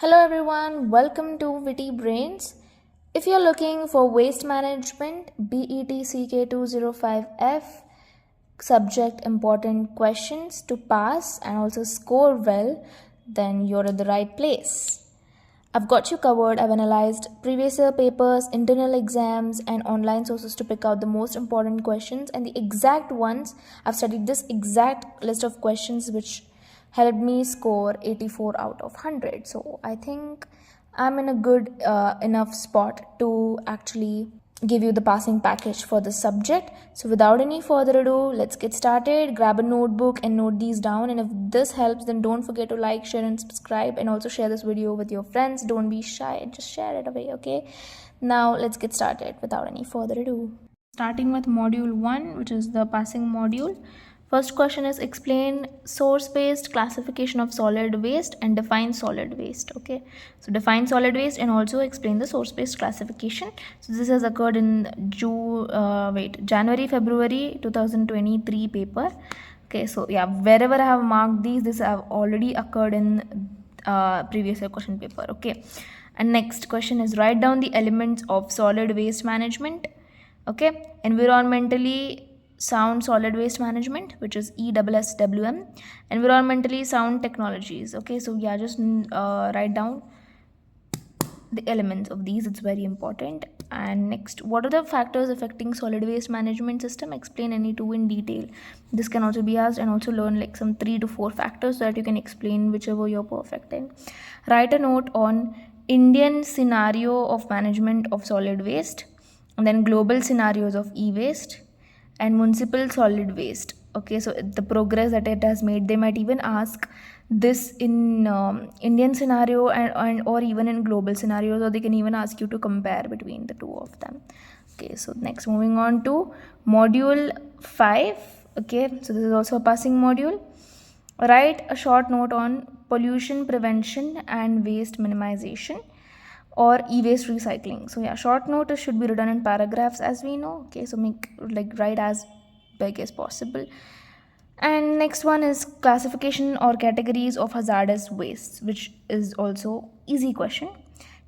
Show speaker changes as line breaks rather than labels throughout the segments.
Hello everyone, welcome to Witty Brains. If you're looking for waste management, BETCK205F subject important questions to pass and also score well, then you're at the right place. I've got you covered. I've analyzed previous year papers, internal exams, and online sources to pick out the most important questions and the exact ones. I've studied this exact list of questions which helped me score 84 out of 100. So I think I'm in a good enough spot to actually give you the passing package for this subject. So without any further ado, let's get started. Grab a notebook and note these down, and if this helps, then don't forget to like, share and subscribe, and also share this video with your friends. Don't be shy, just share it away. Okay, now let's get started without any further ado. Starting with module 1, which is the passing module. First question is explain source-based classification of solid waste and define solid waste. Okay, so define solid waste and also explain the source-based classification. So this has occurred in January, February 2023 paper. Okay, so yeah, wherever I have marked these have already occurred in previous year question paper. Okay, and next question is write down the elements of solid waste management. Okay, environmentally sound solid waste management, which is ESSWM, environmentally sound technologies. Okay, so yeah, just write down the elements of these, it's very important. And next, what are the factors affecting solid waste management system? Explain any two in detail. This can also be asked, and also learn like some 3 to 4 factors so that you can explain whichever you're perfect in. Write a note on Indian scenario of management of solid waste, and then global scenarios of e-waste and municipal solid waste. Okay, so the progress that it has made, they might even ask this in Indian scenario and or even in global scenarios, or they can even ask you to compare between the two of them. Okay, so next, moving on to module 5. Okay, so this is also a passing module. Write a short note on pollution prevention and waste minimization or e-waste recycling. So yeah, short note should be written in paragraphs, as we know. Okay, so write as big as possible. And next one is classification or categories of hazardous waste, which is also easy question.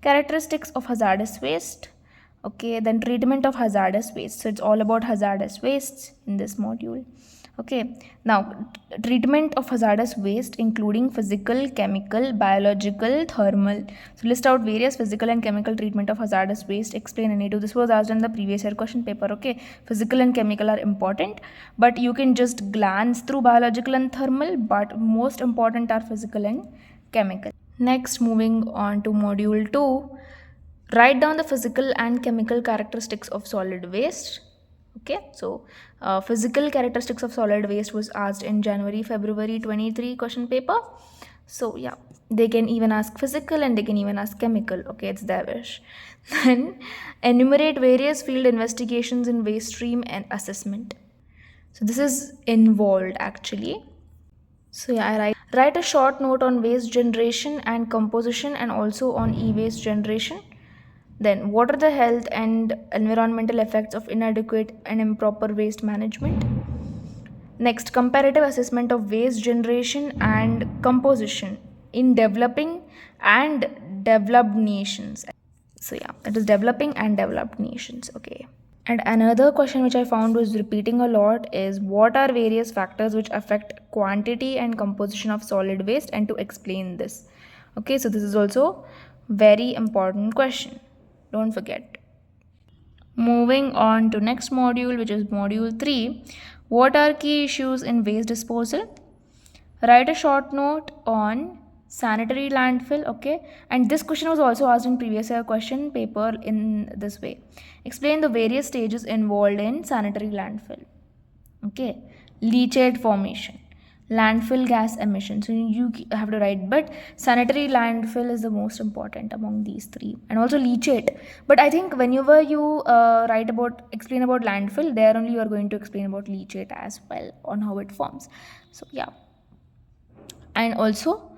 Characteristics of hazardous waste. Okay, then treatment of hazardous waste. So it's all about hazardous wastes in this module. Okay, now treatment of hazardous waste including physical, chemical, biological, thermal. So list out various physical and chemical treatment of hazardous waste. Explain any two. This was asked in the previous year question paper. Okay, physical and chemical are important, but you can just glance through biological and thermal, but most important are physical and chemical. Next, moving on to module 2, write down the physical and chemical characteristics of solid waste. Okay, so physical characteristics of solid waste was asked in January, February 23 question paper. So yeah, they can even ask physical and they can even ask chemical. Okay, it's their wish. Then enumerate various field investigations in waste stream and assessment. So this is involved actually. So yeah, I write a short note on waste generation and composition and also on e-waste generation. Then, what are the health and environmental effects of inadequate and improper waste management? Next, comparative assessment of waste generation and composition in developing and developed nations. So, yeah, it is developing and developed nations. Okay. And another question which I found was repeating a lot is what are various factors which affect quantity and composition of solid waste, and to explain this. Okay, so this is also very important question. Don't forget. Moving on to next module, which is module 3. What are key issues in waste disposal? Write a short note on sanitary landfill. Okay, and this question was also asked in previous year question paper in this way. Explain the various stages involved in sanitary landfill. Okay, leachate formation, landfill gas emission. So you have to write, but sanitary landfill is the most important among these three, and also leachate. But I think whenever you explain about landfill, there only you are going to explain about leachate as well on how it forms. So yeah, and also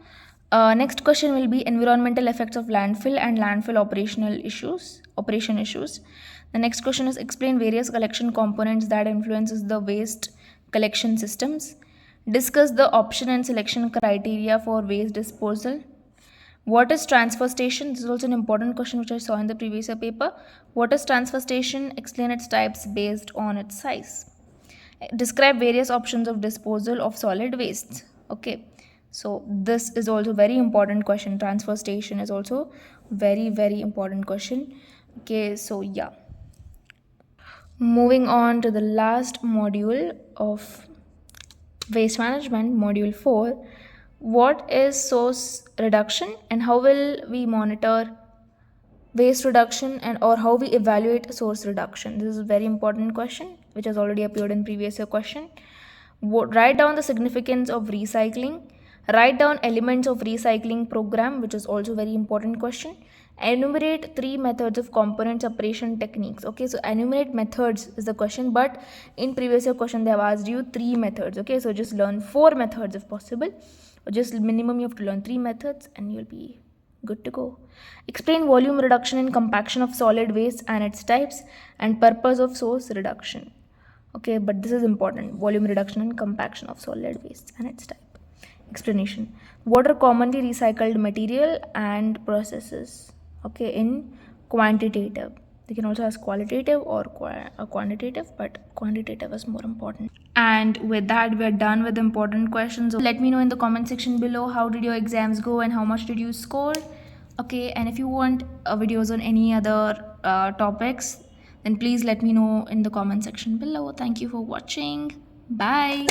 next question will be environmental effects of landfill and landfill operation issues. The next question is explain various collection components that influences the waste collection systems. Discuss the option and selection criteria for waste disposal. What is transfer station? This is also an important question which I saw in the previous year paper. What is transfer station? Explain its types based on its size. Describe various options of disposal of solid waste. Okay, so this is also very important question. Transfer station is also very important question. Okay, so yeah, moving on to the last module of waste management, module 4. What is source reduction and how will we monitor waste reduction, and or how we evaluate source reduction? This is a very important question which has already appeared in previous year question. Write down the significance of recycling. Write down elements of recycling program, which is also very important question. Enumerate 3 methods of component separation techniques. Okay, so enumerate methods is the question, but in previous year question they have asked you 3 methods. Okay, so just learn 4 methods if possible, or just minimum you have to learn 3 methods and you'll be good to go. Explain volume reduction and compaction of solid waste and its types and purpose of source reduction. Okay, but this is important. Volume reduction and compaction of solid waste and its type. Explanation. What are commonly recycled material and processes? Okay, in quantitative. They can also ask qualitative or quantitative, but quantitative is more important. And with that, we're done with important questions. Let me know in the comment section below how did your exams go and how much did you score. Okay, and if you want videos on any other topics, then please let me know in the comment section below. Thank you for watching. Bye.